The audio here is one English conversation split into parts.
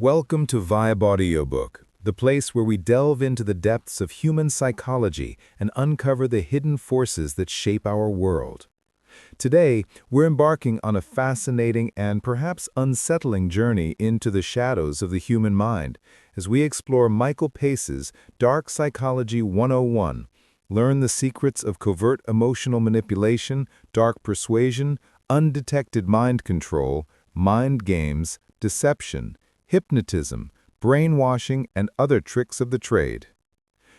Welcome to Vibe Audiobook, the place where we delve into the depths of human psychology and uncover the hidden forces that shape our world. Today, we're embarking on a fascinating and perhaps unsettling journey into the shadows of the human mind as we explore Michael Pace's Dark Psychology 101, learn the secrets of covert emotional manipulation, dark persuasion, undetected mind control, mind games, deception, hypnotism, brainwashing, and other tricks of the trade.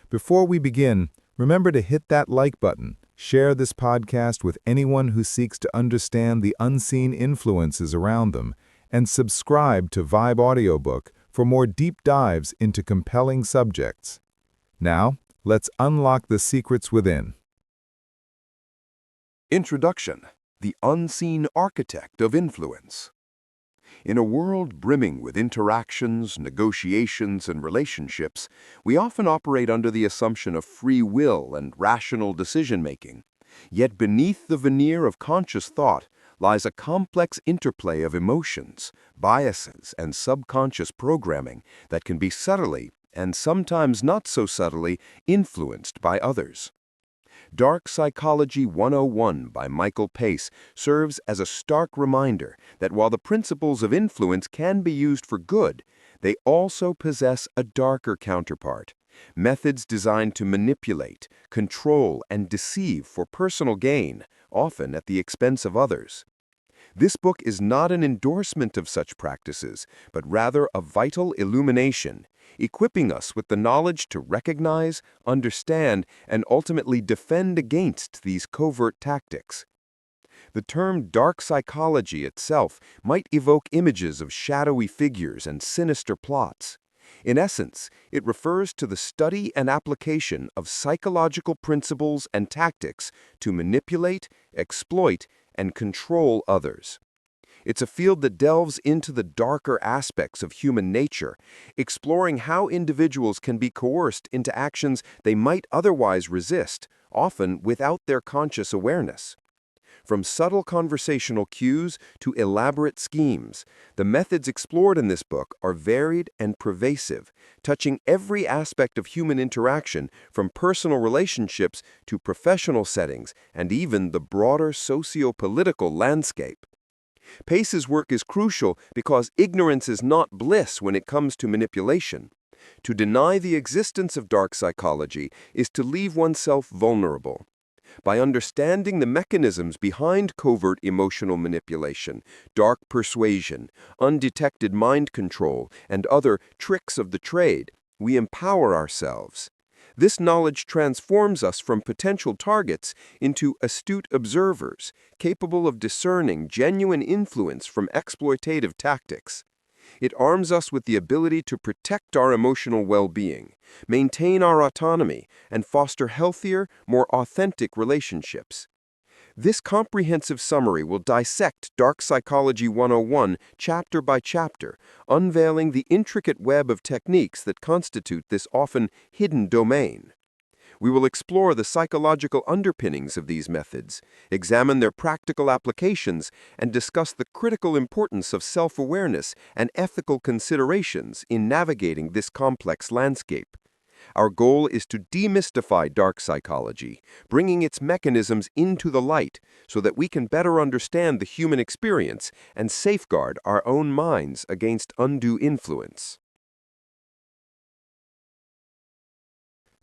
Before we begin, remember to hit that like button, share this podcast with anyone who seeks to understand the unseen influences around them, and subscribe to Vibe Audiobook for more deep dives into compelling subjects. Now, let's unlock the secrets within. Introduction: The Unseen Architect of Influence. In a world brimming with interactions, negotiations, and relationships, we often operate under the assumption of free will and rational decision-making. Yet beneath the veneer of conscious thought lies a complex interplay of emotions, biases, and subconscious programming that can be subtly, and sometimes not so subtly, influenced by others. Dark Psychology 101 by Michael Pace serves as a stark reminder that while the principles of influence can be used for good, they also possess a darker counterpart, methods designed to manipulate, control, and deceive for personal gain, often at the expense of others. This book is not an endorsement of such practices, but rather a vital illumination, equipping us with the knowledge to recognize, understand, and ultimately defend against these covert tactics. The term dark psychology itself might evoke images of shadowy figures and sinister plots. In essence, it refers to the study and application of psychological principles and tactics to manipulate, exploit, and control others. It's a field that delves into the darker aspects of human nature, exploring how individuals can be coerced into actions they might otherwise resist, often without their conscious awareness. From subtle conversational cues to elaborate schemes, the methods explored in this book are varied and pervasive, touching every aspect of human interaction from personal relationships to professional settings and even the broader socio-political landscape. Pace's work is crucial because ignorance is not bliss when it comes to manipulation. To deny the existence of dark psychology is to leave oneself vulnerable. By understanding the mechanisms behind covert emotional manipulation, dark persuasion, undetected mind control, and other tricks of the trade, we empower ourselves. This knowledge transforms us from potential targets into astute observers, capable of discerning genuine influence from exploitative tactics. It arms us with the ability to protect our emotional well-being, maintain our autonomy, and foster healthier, more authentic relationships. This comprehensive summary will dissect Dark Psychology 101 chapter by chapter, unveiling the intricate web of techniques that constitute this often hidden domain. We will explore the psychological underpinnings of these methods, examine their practical applications, and discuss the critical importance of self-awareness and ethical considerations in navigating this complex landscape. Our goal is to demystify dark psychology, bringing its mechanisms into the light so that we can better understand the human experience and safeguard our own minds against undue influence.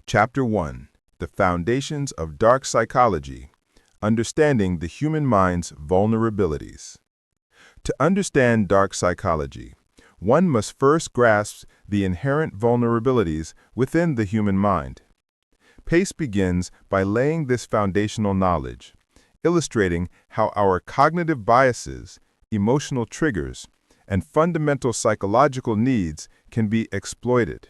Chapter 1: The Foundations of Dark Psychology, Understanding the Human Mind's Vulnerabilities. To understand dark psychology, one must first grasp the inherent vulnerabilities within the human mind. Pace begins by laying this foundational knowledge, illustrating how our cognitive biases, emotional triggers, and fundamental psychological needs can be exploited.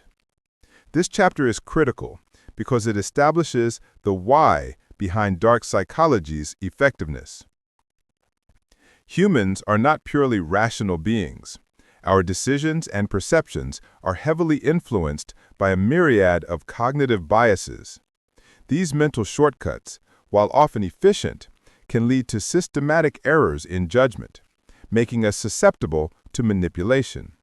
This chapter is critical because it establishes the why behind dark psychology's effectiveness. Humans are not purely rational beings. Our decisions and perceptions are heavily influenced by a myriad of cognitive biases. These mental shortcuts, while often efficient, can lead to systematic errors in judgment, making us susceptible to manipulation.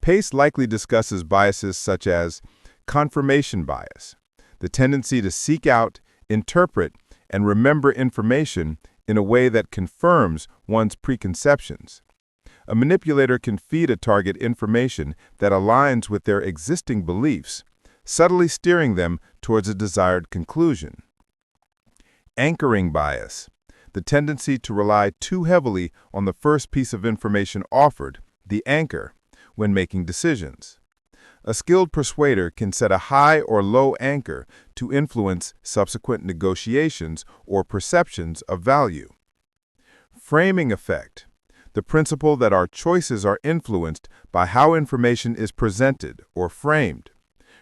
Pace likely discusses biases such as confirmation bias, the tendency to seek out, interpret, and remember information in a way that confirms one's preconceptions. A manipulator can feed a target information that aligns with their existing beliefs, subtly steering them towards a desired conclusion. Anchoring bias, the tendency to rely too heavily on the first piece of information offered, the anchor, when making decisions. A skilled persuader can set a high or low anchor to influence subsequent negotiations or perceptions of value. Framing effect, the principle that our choices are influenced by how information is presented or framed.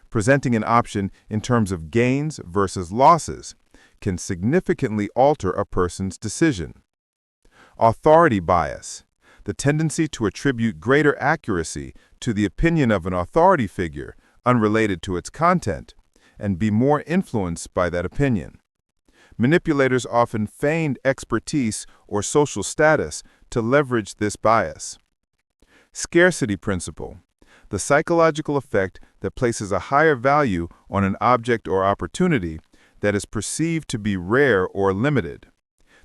Presenting an option in terms of gains versus losses can significantly alter a person's decision. Authority bias, the tendency to attribute greater accuracy to the opinion of an authority figure unrelated to its content, and be more influenced by that opinion. Manipulators often feign expertise or social status to leverage this bias. Scarcity principle, the psychological effect that places a higher value on an object or opportunity that is perceived to be rare or limited.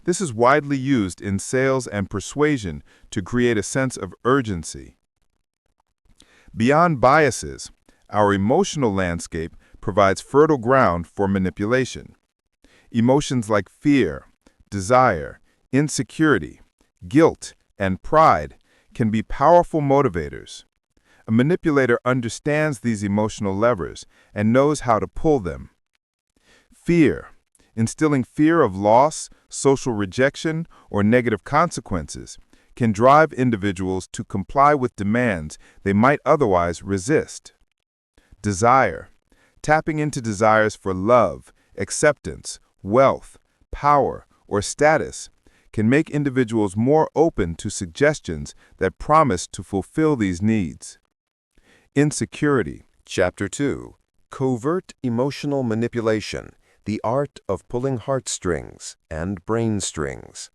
This is widely used in sales and persuasion to create a sense of urgency. Beyond biases, our emotional landscape provides fertile ground for manipulation. Emotions like fear, desire, insecurity, guilt, and pride can be powerful motivators. A manipulator understands these emotional levers and knows how to pull them. Fear, instilling fear of loss, social rejection, or negative consequences, can drive individuals to comply with demands they might otherwise resist. Desire, tapping into desires for love, acceptance, wealth, power, or status, can make individuals more open to suggestions that promise to fulfill these needs. Insecurity. Chapter 2. Covert Emotional Manipulation, the Art of Pulling Heartstrings and Brain Strings.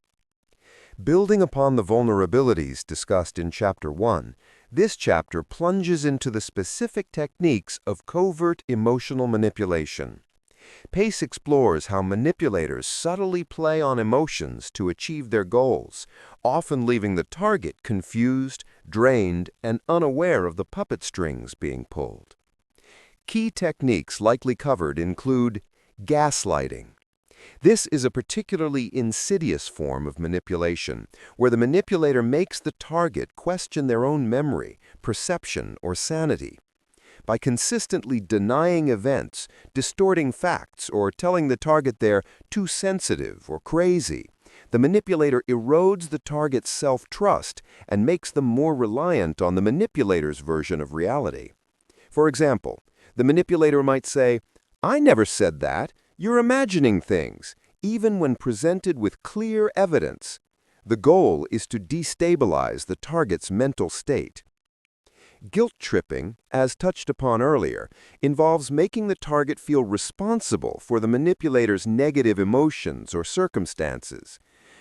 Building upon the vulnerabilities discussed in Chapter 1, this chapter plunges into the specific techniques of covert emotional manipulation. Pace explores how manipulators subtly play on emotions to achieve their goals, often leaving the target confused, drained, and unaware of the puppet strings being pulled. Key techniques likely covered include gaslighting. This is a particularly insidious form of manipulation, where the manipulator makes the target question their own memory, perception, or sanity. By consistently denying events, distorting facts, or telling the target they're too sensitive or crazy, the manipulator erodes the target's self-trust and makes them more reliant on the manipulator's version of reality. For example, the manipulator might say, "I never said that. You're imagining things," even when presented with clear evidence. The goal is to destabilize the target's mental state. Guilt tripping, as touched upon earlier, involves making the target feel responsible for the manipulator's negative emotions or circumstances.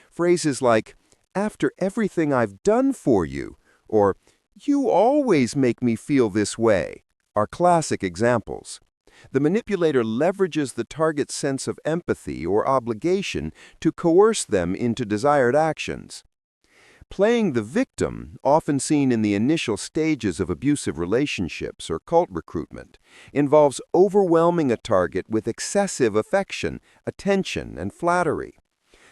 Phrases like, "After everything I've done for you," or "You always make me feel this way," are classic examples. The manipulator leverages the target's sense of empathy or obligation to coerce them into desired actions. Playing the victim, often seen in the initial stages of abusive relationships or cult recruitment, involves overwhelming a target with excessive affection, attention, and flattery.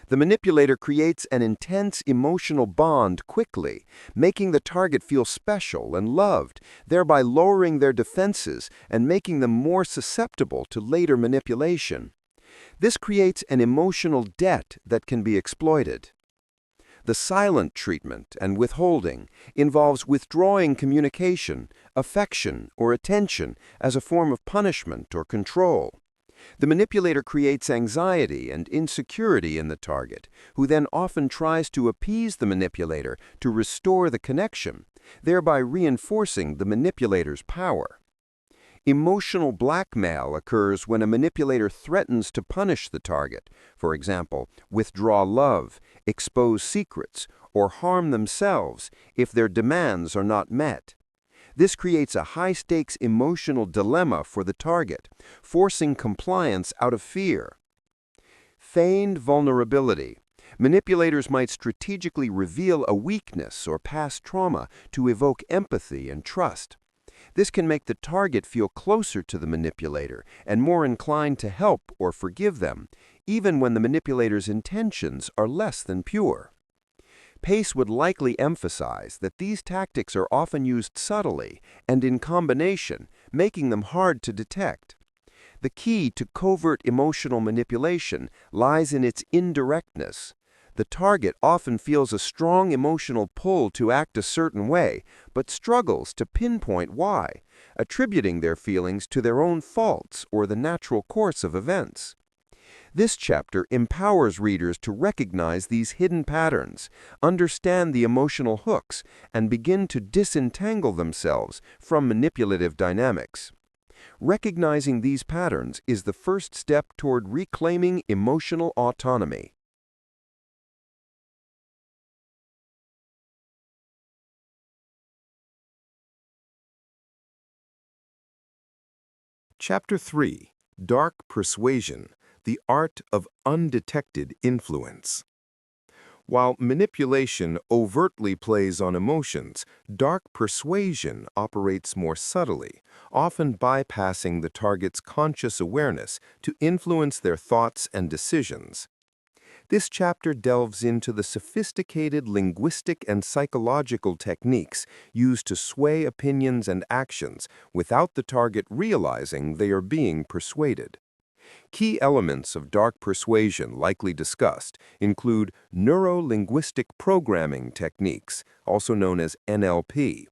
The manipulator creates an intense emotional bond quickly, making the target feel special and loved, thereby lowering their defenses and making them more susceptible to later manipulation. This creates an emotional debt that can be exploited. The silent treatment and withholding involves withdrawing communication, affection, or attention as a form of punishment or control. The manipulator creates anxiety and insecurity in the target, who then often tries to appease the manipulator to restore the connection, thereby reinforcing the manipulator's power. Emotional blackmail occurs when a manipulator threatens to punish the target, for example, withdraw love, expose secrets, or harm themselves if their demands are not met. This creates a high-stakes emotional dilemma for the target, forcing compliance out of fear. Feigned vulnerability. Manipulators might strategically reveal a weakness or past trauma to evoke empathy and trust. This can make the target feel closer to the manipulator and more inclined to help or forgive them, even when the manipulator's intentions are less than pure. Pace would likely emphasize that these tactics are often used subtly and in combination, making them hard to detect. The key to covert emotional manipulation lies in its indirectness. The target often feels a strong emotional pull to act a certain way, but struggles to pinpoint why, attributing their feelings to their own faults or the natural course of events. This chapter empowers readers to recognize these hidden patterns, understand the emotional hooks, and begin to disentangle themselves from manipulative dynamics. Recognizing these patterns is the first step toward reclaiming emotional autonomy. Chapter 3: Dark Persuasion, the Art of Undetected Influence. While manipulation overtly plays on emotions, dark persuasion operates more subtly, often bypassing the target's conscious awareness to influence their thoughts and decisions. This chapter delves into the sophisticated linguistic and psychological techniques used to sway opinions and actions without the target realizing they are being persuaded. Key elements of dark persuasion likely discussed include neuro-linguistic programming techniques, also known as NLP.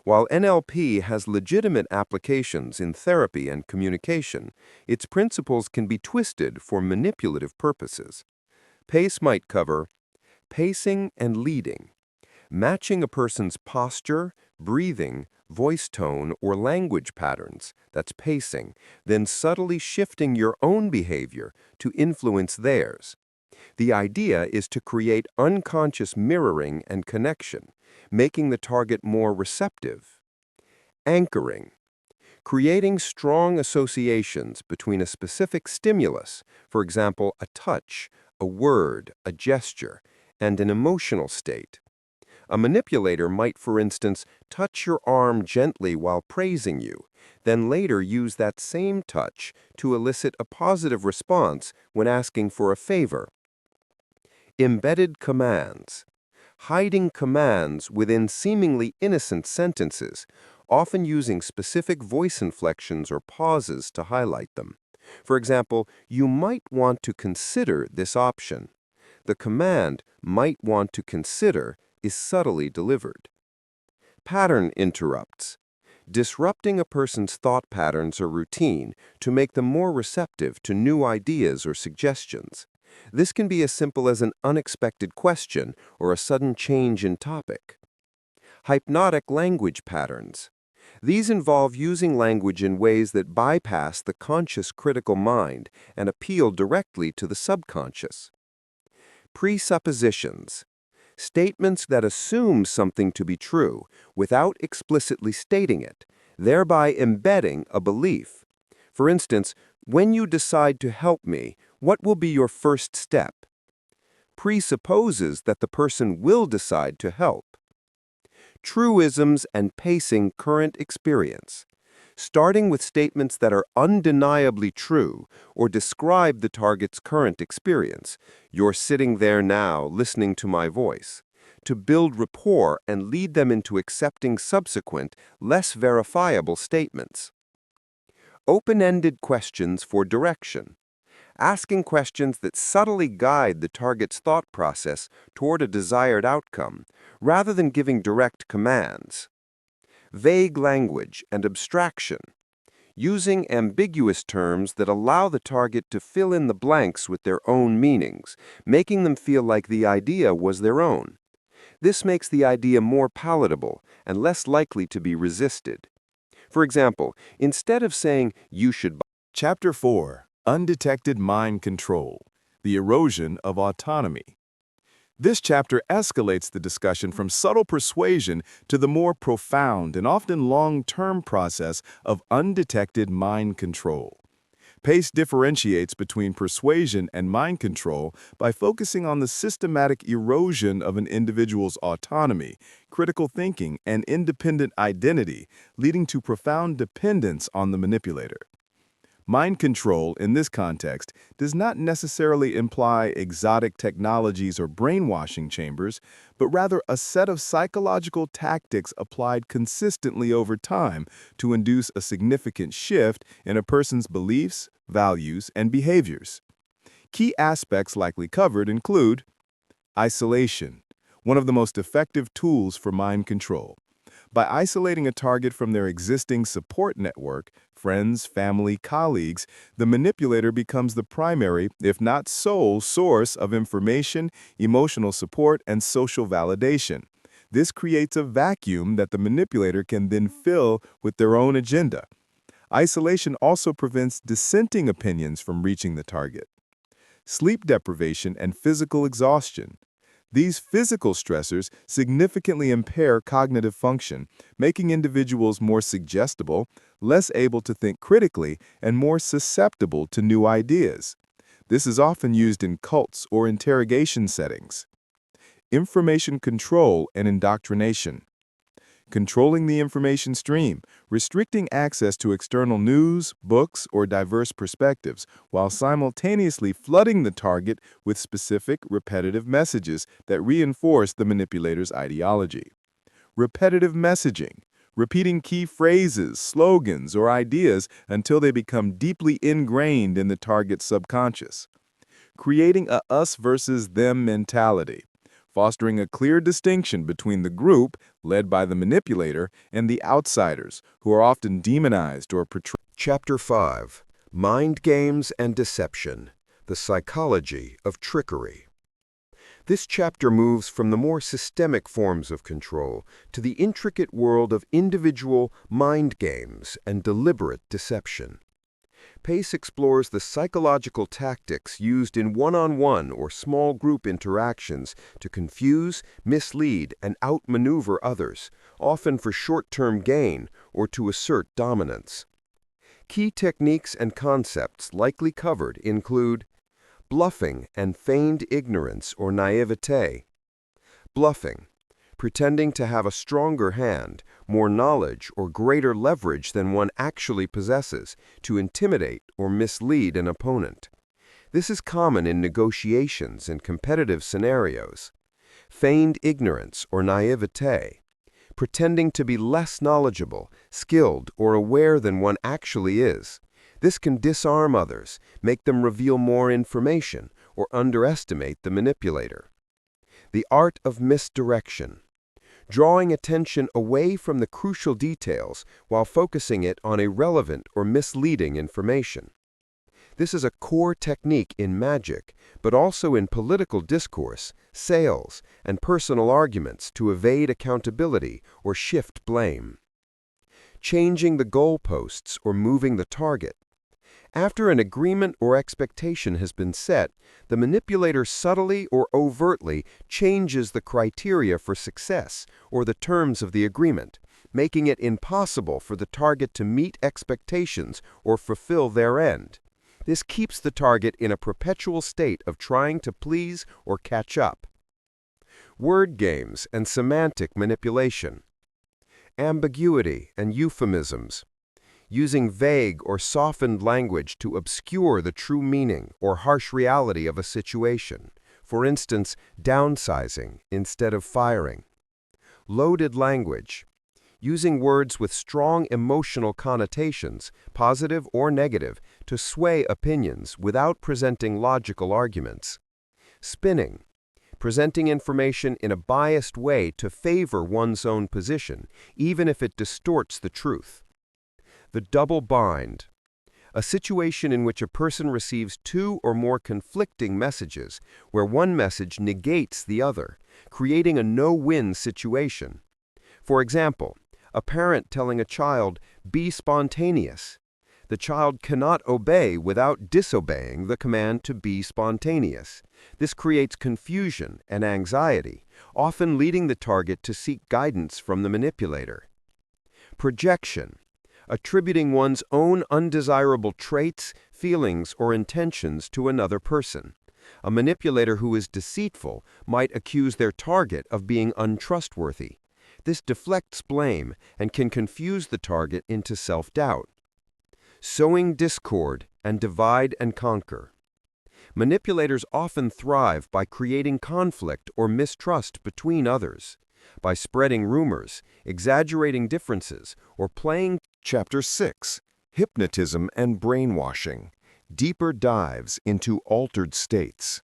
While NLP has legitimate applications in therapy and communication, its principles can be twisted for manipulative purposes. PACE might cover pacing and leading, matching a person's posture, breathing, voice tone, or language patterns, that's pacing, then subtly shifting your own behavior to influence theirs. The idea is to create unconscious mirroring and connection, making the target more receptive. Anchoring, creating strong associations between a specific stimulus, for example, a touch, a word, a gesture, and an emotional state. A manipulator might, for instance, touch your arm gently while praising you, then later use that same touch to elicit a positive response when asking for a favor. Embedded commands, hiding commands within seemingly innocent sentences, often using specific voice inflections or pauses to highlight them. For example, you might want to consider this option. The command "might want to consider" is subtly delivered. Pattern interrupts, disrupting a person's thought patterns or routine to make them more receptive to new ideas or suggestions. This can be as simple as an unexpected question or a sudden change in topic. Hypnotic language patterns. These involve using language in ways that bypass the conscious critical mind and appeal directly to the subconscious. Presuppositions. Statements that assume something to be true without explicitly stating it, thereby embedding a belief. For instance, when you decide to help me, what will be your first step? Presupposes that the person will decide to help. Truisms and pacing current experience, starting with statements that are undeniably true or describe the target's current experience. You're sitting there now listening to my voice, to build rapport and lead them into accepting subsequent, less verifiable statements. Open-ended questions for direction, asking questions that subtly guide the target's thought process toward a desired outcome, rather than giving direct commands. Vague language and abstraction, using ambiguous terms that allow the target to fill in the blanks with their own meanings, making them feel like the idea was their own. This makes the idea more palatable and less likely to be resisted. For example, instead of saying, "You should buy." Chapter 4: Undetected Mind Control, the Erosion of Autonomy. This chapter escalates the discussion from subtle persuasion to the more profound and often long-term process of undetected mind control. Pace differentiates between persuasion and mind control by focusing on the systematic erosion of an individual's autonomy, critical thinking, and independent identity, leading to profound dependence on the manipulator. Mind control, in this context, does not necessarily imply exotic technologies or brainwashing chambers, but rather a set of psychological tactics applied consistently over time to induce a significant shift in a person's beliefs, values, and behaviors. Key aspects likely covered include isolation, one of the most effective tools for mind control. By isolating a target from their existing support network, friends, family, colleagues, the manipulator becomes the primary, if not sole, source of information, emotional support, and social validation. This creates a vacuum that the manipulator can then fill with their own agenda. Isolation also prevents dissenting opinions from reaching the target. Sleep deprivation and physical exhaustion. These physical stressors significantly impair cognitive function, making individuals more suggestible, less able to think critically, and more susceptible to new ideas. This is often used in cults or interrogation settings. Information control and indoctrination. Controlling the information stream, restricting access to external news, books, or diverse perspectives, while simultaneously flooding the target with specific, repetitive messages that reinforce the manipulator's ideology. Repetitive messaging, repeating key phrases, slogans, or ideas until they become deeply ingrained in the target's subconscious. Creating a us versus them mentality, fostering a clear distinction between the group, led by the manipulator, and the outsiders, who are often demonized or portrayed. Chapter 5. Mind Games and Deception, the Psychology of Trickery. This chapter moves from the more systemic forms of control to the intricate world of individual mind games and deliberate deception. Pace explores the psychological tactics used in one-on-one or small group interactions to confuse, mislead, and outmaneuver others, often for short-term gain or to assert dominance. Key techniques and concepts likely covered include bluffing and feigned ignorance or naivete. Bluffing, pretending to have a stronger hand, more knowledge, or greater leverage than one actually possesses to intimidate or mislead an opponent. This is common in negotiations and competitive scenarios. Feigned ignorance or naivete, pretending to be less knowledgeable, skilled, or aware than one actually is. This can disarm others, make them reveal more information, or underestimate the manipulator. The art of misdirection, drawing attention away from the crucial details while focusing it on irrelevant or misleading information. This is a core technique in magic, but also in political discourse, sales, and personal arguments to evade accountability or shift blame. Changing the goalposts or moving the target. After an agreement or expectation has been set, the manipulator subtly or overtly changes the criteria for success or the terms of the agreement, making it impossible for the target to meet expectations or fulfill their end. This keeps the target in a perpetual state of trying to please or catch up. Word games and semantic manipulation. Ambiguity and euphemisms, using vague or softened language to obscure the true meaning or harsh reality of a situation. For instance, downsizing instead of firing. Loaded language, using words with strong emotional connotations, positive or negative, to sway opinions without presenting logical arguments. Spinning, presenting information in a biased way to favor one's own position, even if it distorts the truth. The double bind, a situation in which a person receives two or more conflicting messages, where one message negates the other, creating a no-win situation. For example, a parent telling a child, "Be spontaneous," The child cannot obey without disobeying the command to be spontaneous. This creates confusion and anxiety, often leading the target to seek guidance from the manipulator. Projection, attributing one's own undesirable traits, feelings, or intentions to another person. A manipulator who is deceitful might accuse their target of being untrustworthy. This deflects blame and can confuse the target into self-doubt. Sowing discord and divide and conquer. Manipulators often thrive by creating conflict or mistrust between others, by spreading rumors, exaggerating differences, or playing. Chapter 6: Hypnotism and Brainwashing. Deeper dives into altered states.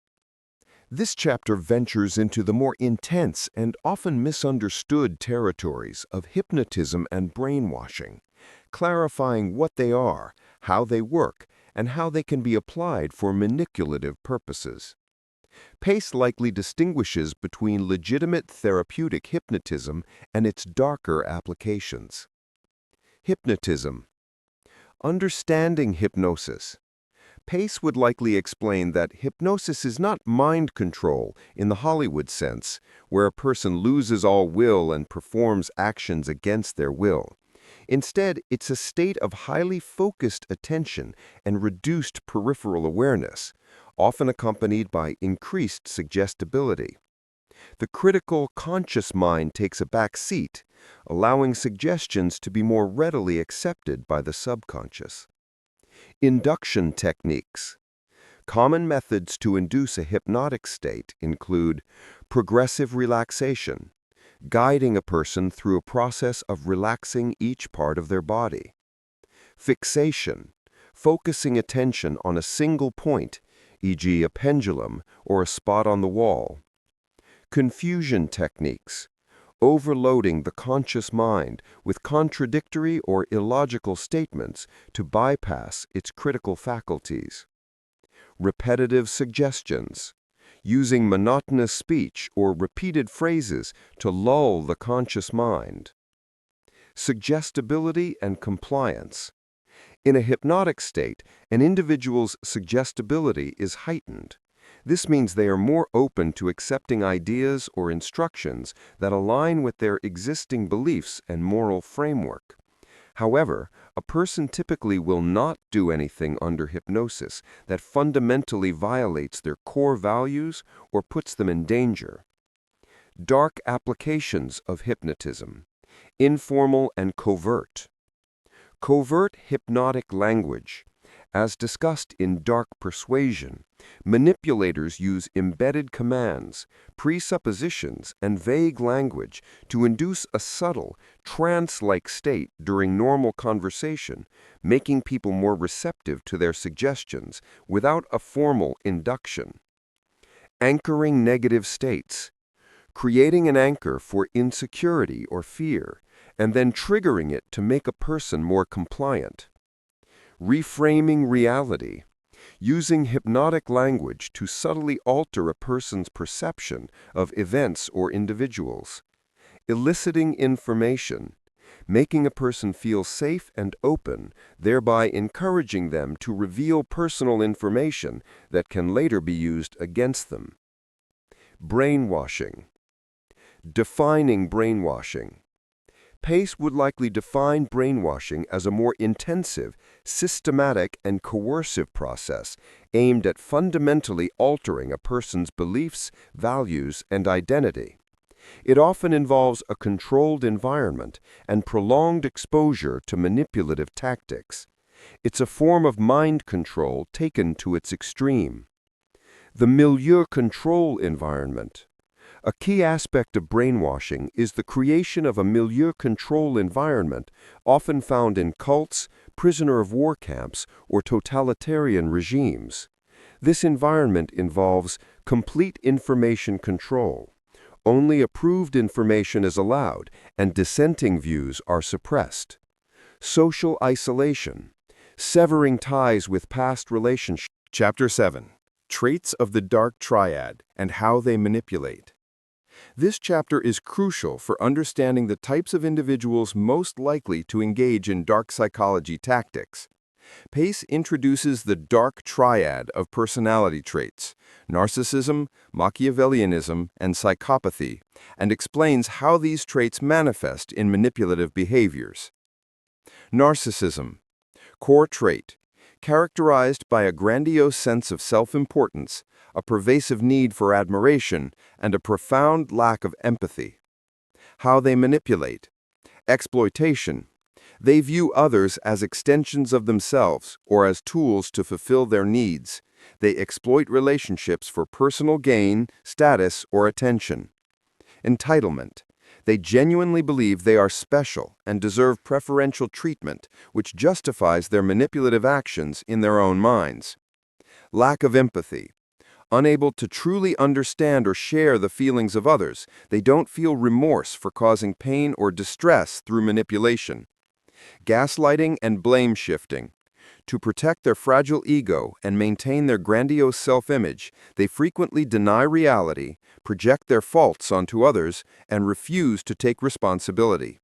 This chapter ventures into the more intense and often misunderstood territories of hypnotism and brainwashing, clarifying what they are, how they work, and how they can be applied for manipulative purposes. Pace likely distinguishes between legitimate therapeutic hypnotism and its darker applications. Hypnotism. Understanding hypnosis. Pace would likely explain that hypnosis is not mind control in the Hollywood sense, where a person loses all will and performs actions against their will. Instead, it's a state of highly focused attention and reduced peripheral awareness, often accompanied by increased suggestibility. The critical, conscious mind takes a back seat, allowing suggestions to be more readily accepted by the subconscious. Induction techniques. Common methods to induce a hypnotic state include progressive relaxation, guiding a person through a process of relaxing each part of their body. Fixation, focusing attention on a single point, e.g. a pendulum or a spot on the wall. Confusion techniques, overloading the conscious mind with contradictory or illogical statements to bypass its critical faculties. Repetitive suggestions, using monotonous speech or repeated phrases to lull the conscious mind. Suggestibility and compliance. In a hypnotic state, an individual's suggestibility is heightened. This means they are more open to accepting ideas or instructions that align with their existing beliefs and moral framework. However, a person typically will not do anything under hypnosis that fundamentally violates their core values or puts them in danger. Dark applications of hypnotism. Informal and covert. Covert hypnotic language. As discussed in Dark Persuasion, manipulators use embedded commands, presuppositions, and vague language to induce a subtle, trance-like state during normal conversation, making people more receptive to their suggestions without a formal induction. Anchoring negative states. Creating an anchor for insecurity or fear, and then triggering it to make a person more compliant. Reframing reality, using hypnotic language to subtly alter a person's perception of events or individuals. Eliciting information, making a person feel safe and open, thereby encouraging them to reveal personal information that can later be used against them. Brainwashing. Defining brainwashing. Pace would likely define brainwashing as a more intensive, systematic, and coercive process aimed at fundamentally altering a person's beliefs, values, and identity. It often involves a controlled environment and prolonged exposure to manipulative tactics. It's a form of mind control taken to its extreme. The milieu control environment. A key aspect of brainwashing is the creation of a milieu control environment, often found in cults, prisoner of war camps, or totalitarian regimes. This environment involves complete information control. Only approved information is allowed, and dissenting views are suppressed. Social isolation. Severing ties with past relationships. Chapter 7: Traits of the Dark Triad and How They Manipulate. This chapter is crucial for understanding the types of individuals most likely to engage in dark psychology tactics. Pace introduces the dark triad of personality traits, narcissism, Machiavellianism, and psychopathy, and explains how these traits manifest in manipulative behaviors. Narcissism, core trait, characterized by a grandiose sense of self-importance, a pervasive need for admiration, and a profound lack of empathy. How they manipulate. Exploitation. They view others as extensions of themselves or as tools to fulfill their needs. They exploit relationships for personal gain, status, or attention. Entitlement. They genuinely believe they are special and deserve preferential treatment, which justifies their manipulative actions in their own minds. Lack of empathy. Unable to truly understand or share the feelings of others, they don't feel remorse for causing pain or distress through manipulation. Gaslighting and blame shifting. To protect their fragile ego and maintain their grandiose self-image, they frequently deny reality, project their faults onto others, and refuse to take responsibility.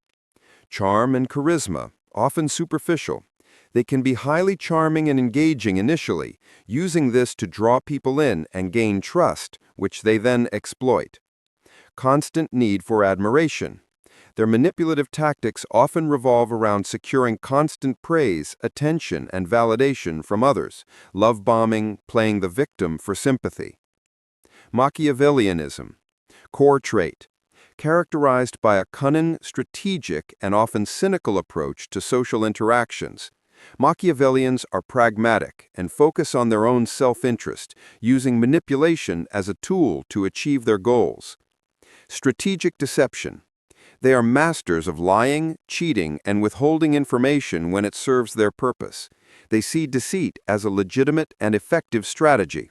Charm and charisma, often superficial. They can be highly charming and engaging initially, using this to draw people in and gain trust, which they then exploit. Constant need for admiration. Their manipulative tactics often revolve around securing constant praise, attention, and validation from others, love bombing, playing the victim for sympathy. Machiavellianism, core trait, characterized by a cunning, strategic, and often cynical approach to social interactions. Machiavellians are pragmatic and focus on their own self-interest, using manipulation as a tool to achieve their goals. Strategic deception. They are masters of lying, cheating, and withholding information when it serves their purpose. They see deceit as a legitimate and effective strategy.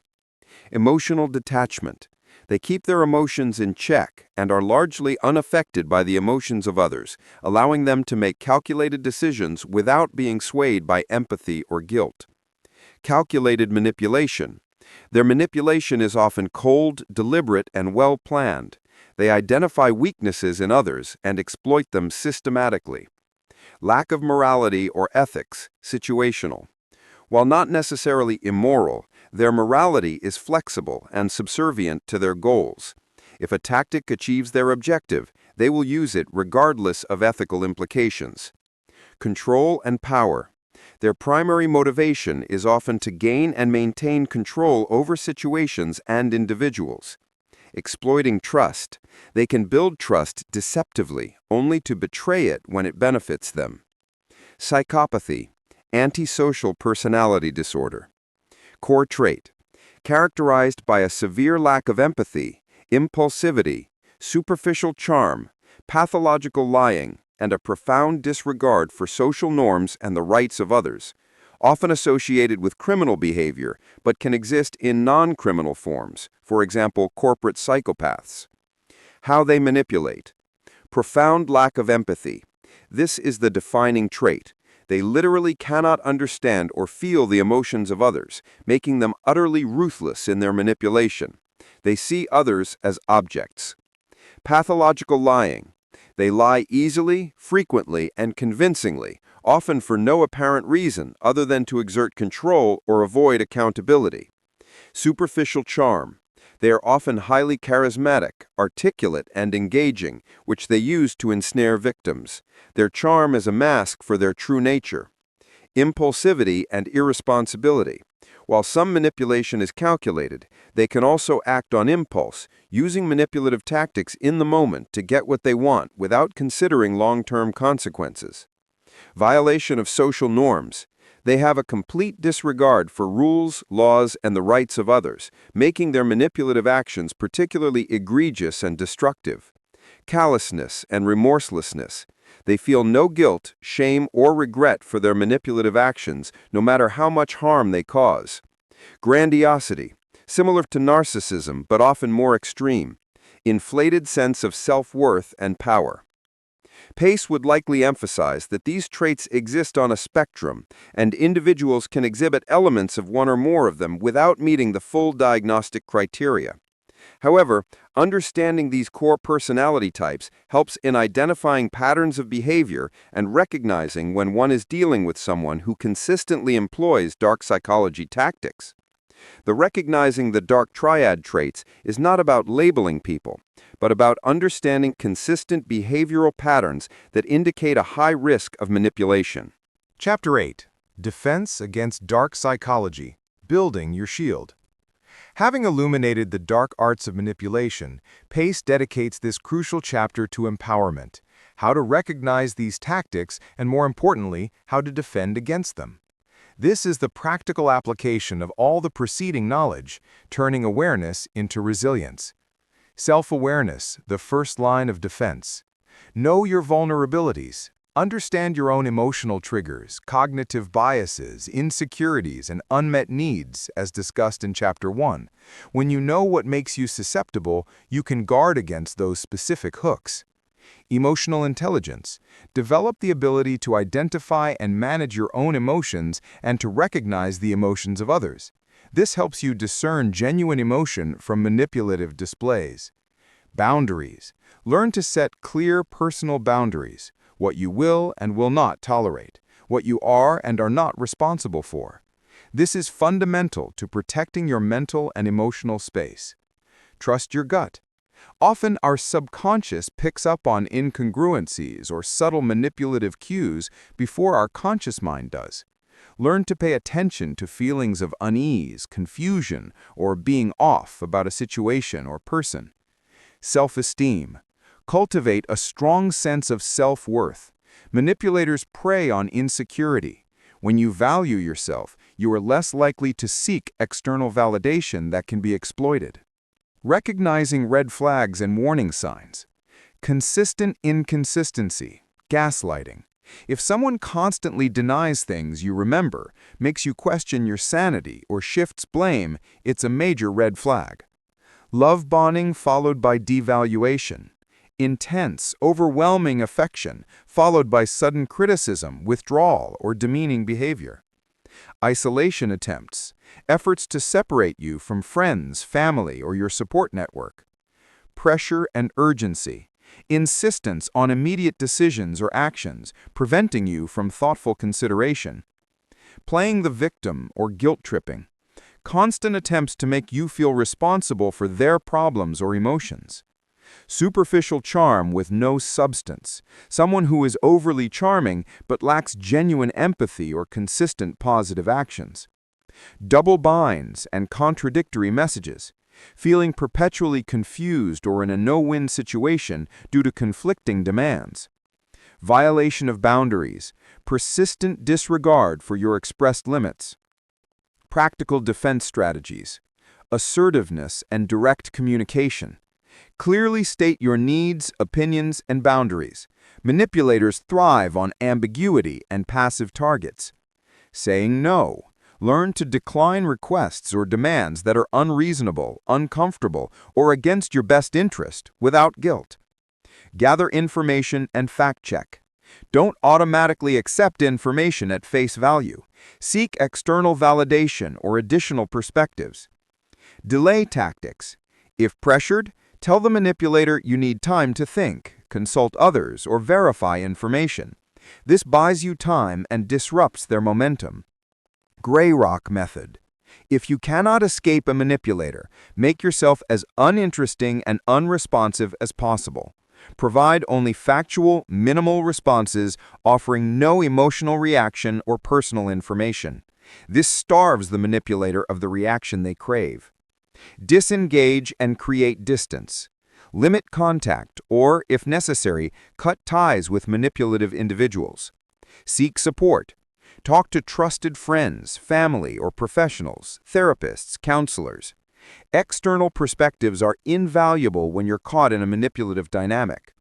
Emotional detachment. They keep their emotions in check and are largely unaffected by the emotions of others, allowing them to make calculated decisions without being swayed by empathy or guilt. Calculated manipulation. Their manipulation is often cold, deliberate, and well-planned. They identify weaknesses in others and exploit them systematically. Lack of morality or ethics, situational. While not necessarily immoral, their morality is flexible and subservient to their goals. If a tactic achieves their objective, they will use it regardless of ethical implications. Control and power. Their primary motivation is often to gain and maintain control over situations and individuals. Exploiting trust. They can build trust deceptively, only to betray it when it benefits them. Psychopathy, antisocial personality disorder. Core trait, characterized by a severe lack of empathy, impulsivity, superficial charm, pathological lying, and a profound disregard for social norms and the rights of others, often associated with criminal behavior, but can exist in non-criminal forms, for example, corporate psychopaths. How they manipulate. Profound lack of empathy. This is the defining trait. They literally cannot understand or feel the emotions of others, making them utterly ruthless in their manipulation. They see others as objects. Pathological lying. They lie easily, frequently, and convincingly, often for no apparent reason other than to exert control or avoid accountability. Superficial charm. They are often highly charismatic, articulate, and engaging, which they use to ensnare victims. Their charm is a mask for their true nature. Impulsivity and irresponsibility. While some manipulation is calculated, they can also act on impulse, using manipulative tactics in the moment to get what they want without considering long-term consequences. Violation of social norms. They have a complete disregard for rules, laws, and the rights of others, making their manipulative actions particularly egregious and destructive. Callousness and remorselessness. They feel no guilt, shame, or regret for their manipulative actions, no matter how much harm they cause. Grandiosity, similar to narcissism but often more extreme. Inflated sense of self-worth and power. Pace would likely emphasize that these traits exist on a spectrum, and individuals can exhibit elements of one or more of them without meeting the full diagnostic criteria. However, Understanding these core personality types helps in identifying patterns of behavior and recognizing when one is dealing with someone who consistently employs dark psychology tactics. The recognizing the dark triad traits is not about labeling people, but about understanding consistent behavioral patterns that indicate a high risk of manipulation. Chapter 8. Defense Against Dark Psychology. Building Your Shield. Having illuminated the dark arts of manipulation, Pace dedicates this crucial chapter to empowerment, how to recognize these tactics, and more importantly, how to defend against them. This is the practical application of all the preceding knowledge, turning awareness into resilience. Self-awareness, the first line of defense. Know your vulnerabilities. Understand your own emotional triggers, cognitive biases, insecurities, and unmet needs, as discussed in Chapter 1. When you know what makes you susceptible, you can guard against those specific hooks. Emotional intelligence. Develop the ability to identify and manage your own emotions and to recognize the emotions of others. This helps you discern genuine emotion from manipulative displays. Boundaries. Learn to set clear personal boundaries. What you will and will not tolerate, what you are and are not responsible for. This is fundamental to protecting your mental and emotional space. Trust your gut. Often our subconscious picks up on incongruencies or subtle manipulative cues before our conscious mind does. Learn to pay attention to feelings of unease, confusion, or being off about a situation or person. Self-esteem. Cultivate a strong sense of self-worth. Manipulators prey on insecurity. When you value yourself, you are less likely to seek external validation that can be exploited. Recognizing red flags and warning signs. Consistent inconsistency. Gaslighting. If someone constantly denies things you remember, makes you question your sanity, or shifts blame, it's a major red flag. Love bombing followed by devaluation. Intense, overwhelming affection, followed by sudden criticism, withdrawal, or demeaning behavior. Isolation attempts, efforts to separate you from friends, family, or your support network. Pressure and urgency, insistence on immediate decisions or actions, preventing you from thoughtful consideration. Playing the victim or guilt-tripping, constant attempts to make you feel responsible for their problems or emotions. Superficial charm with no substance, someone who is overly charming but lacks genuine empathy or consistent positive actions. Double binds and contradictory messages, feeling perpetually confused or in a no-win situation due to conflicting demands. Violation of boundaries, persistent disregard for your expressed limits. Practical defense strategies, assertiveness and direct communication. Clearly state your needs, opinions, and boundaries. Manipulators thrive on ambiguity and passive targets. Saying no. Learn to decline requests or demands that are unreasonable, uncomfortable, or against your best interest without guilt. Gather information and fact-check. Don't automatically accept information at face value. Seek external validation or additional perspectives. Delay tactics. If pressured, tell the manipulator you need time to think, consult others, or verify information. This buys you time and disrupts their momentum. Gray rock method. If you cannot escape a manipulator, make yourself as uninteresting and unresponsive as possible. Provide only factual, minimal responses, offering no emotional reaction or personal information. This starves the manipulator of the reaction they crave. Disengage and create distance. Limit contact or, if necessary, cut ties with manipulative individuals. Seek support. Talk to trusted friends, family, or professionals, therapists, counselors. External perspectives are invaluable when you're caught in a manipulative dynamic.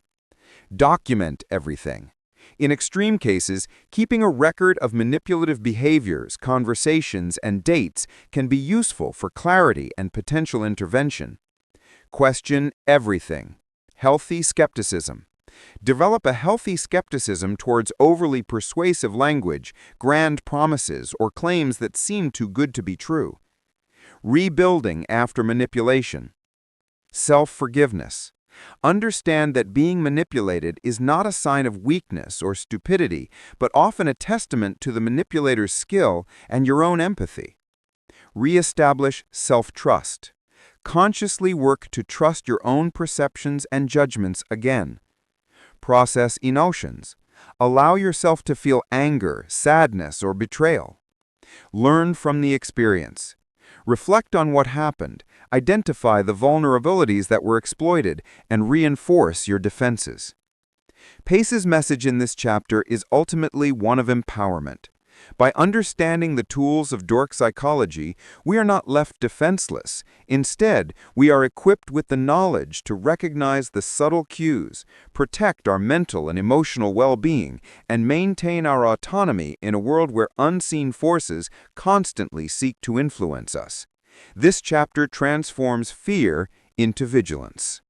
Document everything. In extreme cases, keeping a record of manipulative behaviors, conversations, and dates can be useful for clarity and potential intervention. Question everything. Healthy skepticism. Develop a healthy skepticism towards overly persuasive language, grand promises, or claims that seem too good to be true. Rebuilding after manipulation. Self-forgiveness. Understand that being manipulated is not a sign of weakness or stupidity, but often a testament to the manipulator's skill and your own empathy. Reestablish self-trust. Consciously work to trust your own perceptions and judgments again. Process emotions. Allow yourself to feel anger, sadness, or betrayal. Learn from the experience. Reflect on what happened, identify the vulnerabilities that were exploited, and reinforce your defenses. Pace's message in this chapter is ultimately one of empowerment. By understanding the tools of dark psychology, we are not left defenseless. Instead, we are equipped with the knowledge to recognize the subtle cues, protect our mental and emotional well-being, and maintain our autonomy in a world where unseen forces constantly seek to influence us. This chapter transforms fear into vigilance.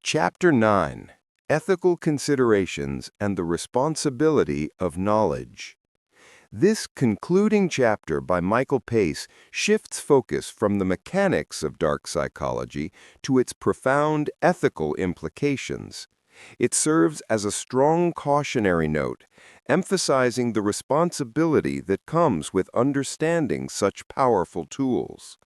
Chapter 9: Ethical Considerations and the Responsibility of Knowledge. This concluding chapter by Michael Pace shifts focus from the mechanics of dark psychology to its profound ethical implications. It serves as a strong cautionary note, emphasizing the responsibility that comes with understanding such powerful tools.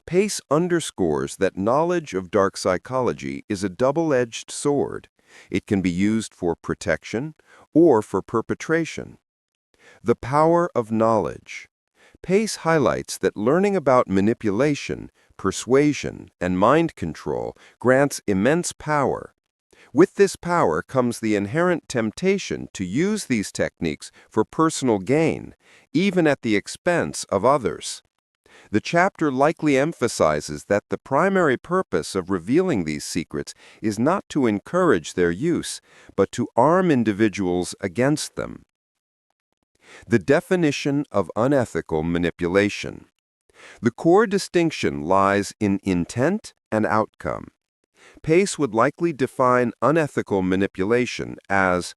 Pace underscores that knowledge of dark psychology is a double-edged sword. It can be used for protection or for perpetration. The power of knowledge. Pace highlights that learning about manipulation, persuasion, and mind control grants immense power. With this power comes the inherent temptation to use these techniques for personal gain, even at the expense of others. The chapter likely emphasizes that the primary purpose of revealing these secrets is not to encourage their use, but to arm individuals against them. The definition of unethical manipulation. The core distinction lies in intent and outcome. Pace would likely define unethical manipulation as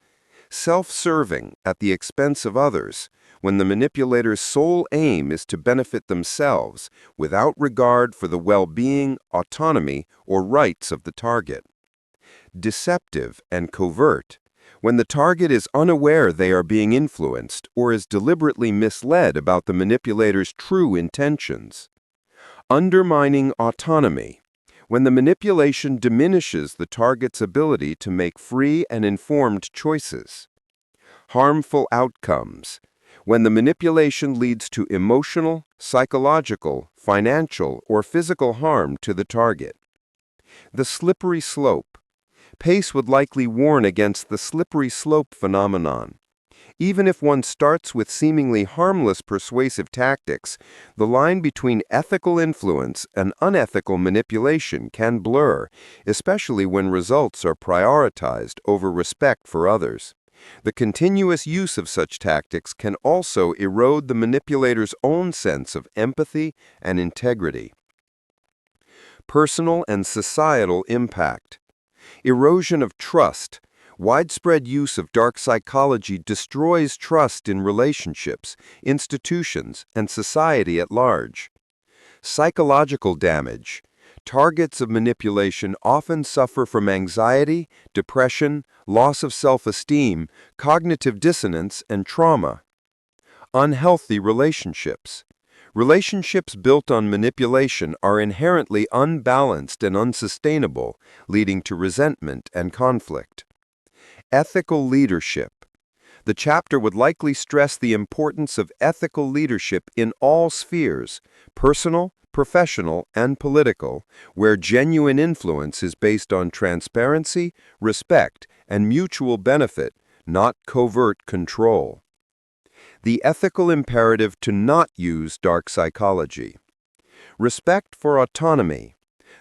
self-serving at the expense of others, when the manipulator's sole aim is to benefit themselves without regard for the well-being, autonomy, or rights of the target. Deceptive and covert, when the target is unaware they are being influenced or is deliberately misled about the manipulator's true intentions. Undermining autonomy, when the manipulation diminishes the target's ability to make free and informed choices. Harmful outcomes, when the manipulation leads to emotional, psychological, financial, or physical harm to the target. The slippery slope. Pace would likely warn against the slippery slope phenomenon. Even if one starts with seemingly harmless persuasive tactics, the line between ethical influence and unethical manipulation can blur, especially when results are prioritized over respect for others. The continuous use of such tactics can also erode the manipulator's own sense of empathy and integrity. Personal and societal impact. Erosion of trust. Widespread use of dark psychology destroys trust in relationships, institutions, and society at large. Psychological damage. Targets of manipulation often suffer from anxiety, depression, loss of self-esteem, cognitive dissonance, and trauma. Unhealthy relationships. Relationships built on manipulation are inherently unbalanced and unsustainable, leading to resentment and conflict. Ethical leadership. The chapter would likely stress the importance of ethical leadership in all spheres, personal, professional, and political, where genuine influence is based on transparency, respect, and mutual benefit, not covert control. The ethical imperative to not use dark psychology. Respect for autonomy.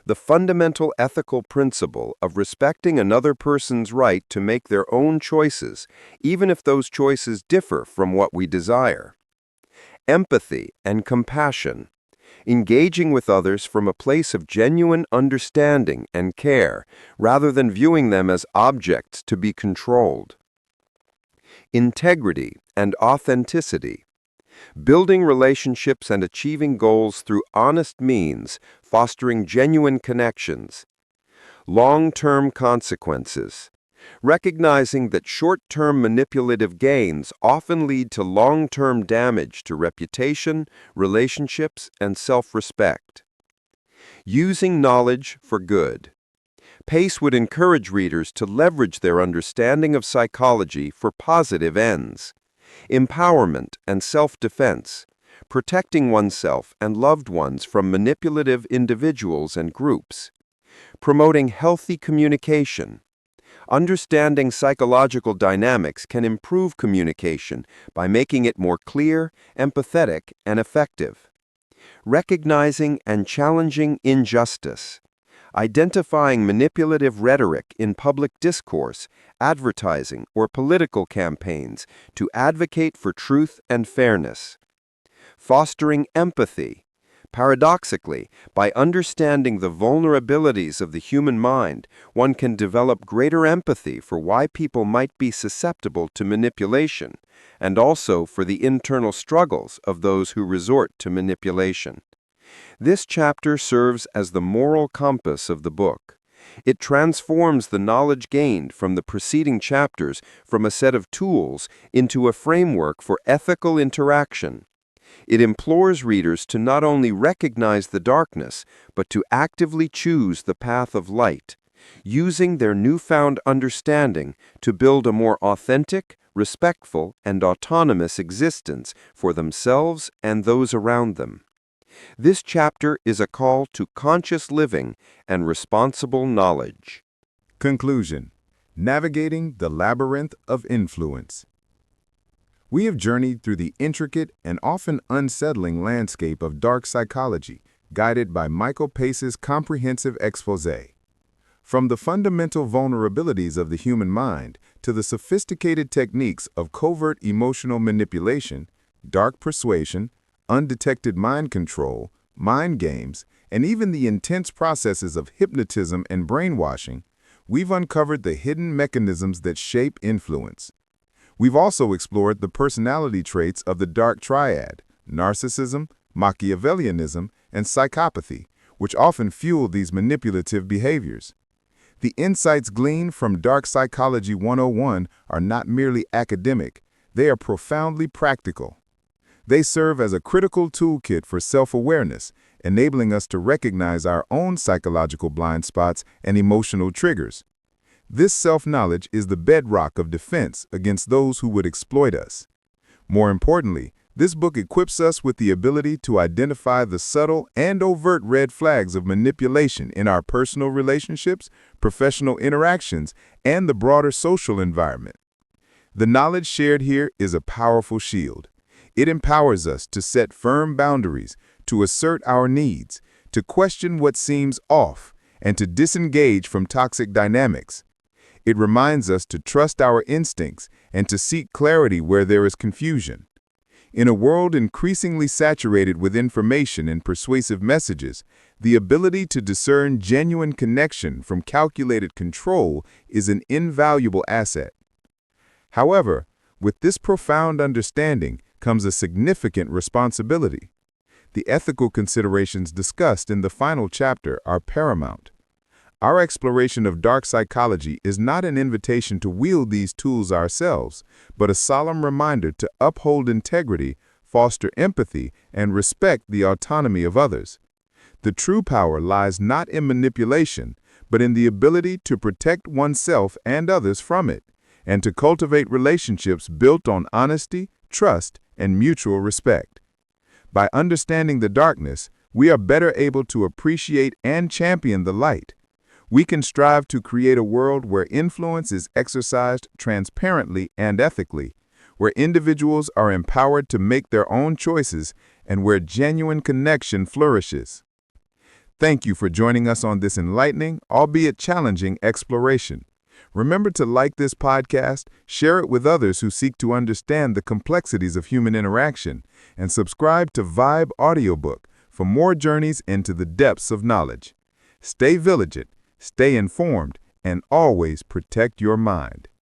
The fundamental ethical principle of respecting another person's right to make their own choices, even if those choices differ from what we desire. Empathy and compassion. Engaging with others from a place of genuine understanding and care, rather than viewing them as objects to be controlled. Integrity and authenticity. Building relationships and achieving goals through honest means, fostering genuine connections. Long-term consequences. Recognizing that short-term manipulative gains often lead to long-term damage to reputation, relationships, and self-respect. Using knowledge for good. Pace would encourage readers to leverage their understanding of psychology for positive ends. Empowerment and self-defense, protecting oneself and loved ones from manipulative individuals and groups. Promoting healthy communication. Understanding psychological dynamics can improve communication by making it more clear, empathetic, and effective. Recognizing and challenging injustice. Identifying manipulative rhetoric in public discourse, advertising, or political campaigns to advocate for truth and fairness. Fostering empathy. Paradoxically, by understanding the vulnerabilities of the human mind, one can develop greater empathy for why people might be susceptible to manipulation, and also for the internal struggles of those who resort to manipulation. This chapter serves as the moral compass of the book. It transforms the knowledge gained from the preceding chapters from a set of tools into a framework for ethical interaction. It implores readers to not only recognize the darkness, but to actively choose the path of light, using their newfound understanding to build a more authentic, respectful, and autonomous existence for themselves and those around them. This chapter is a call to conscious living and responsible knowledge. Conclusion: Navigating the Labyrinth of Influence. We have journeyed through the intricate and often unsettling landscape of dark psychology, guided by Michael Pace's comprehensive exposé. From the fundamental vulnerabilities of the human mind to the sophisticated techniques of covert emotional manipulation, dark persuasion, undetected mind control, mind games, and even the intense processes of hypnotism and brainwashing, we've uncovered the hidden mechanisms that shape influence. We've also explored the personality traits of the dark triad, narcissism, Machiavellianism, and psychopathy, which often fuel these manipulative behaviors. The insights gleaned from Dark Psychology 101 are not merely academic, they are profoundly practical. They serve as a critical toolkit for self-awareness, enabling us to recognize our own psychological blind spots and emotional triggers. This self-knowledge is the bedrock of defense against those who would exploit us. More importantly, this book equips us with the ability to identify the subtle and overt red flags of manipulation in our personal relationships, professional interactions, and the broader social environment. The knowledge shared here is a powerful shield. It empowers us to set firm boundaries, to assert our needs, to question what seems off, and to disengage from toxic dynamics. It reminds us to trust our instincts and to seek clarity where there is confusion. In a world increasingly saturated with information and persuasive messages, the ability to discern genuine connection from calculated control is an invaluable asset. However, with this profound understanding comes a significant responsibility. The ethical considerations discussed in the final chapter are paramount. Our exploration of dark psychology is not an invitation to wield these tools ourselves, but a solemn reminder to uphold integrity, foster empathy, and respect the autonomy of others. The true power lies not in manipulation, but in the ability to protect oneself and others from it, and to cultivate relationships built on honesty, trust, and mutual respect. By understanding the darkness, we are better able to appreciate and champion the light. We can strive to create a world where influence is exercised transparently and ethically, where individuals are empowered to make their own choices, and where genuine connection flourishes. Thank you for joining us on this enlightening, albeit challenging, exploration. Remember to like this podcast, share it with others who seek to understand the complexities of human interaction, and subscribe to Vibe Audiobook for more journeys into the depths of knowledge. Stay vigilant, stay informed, and always protect your mind.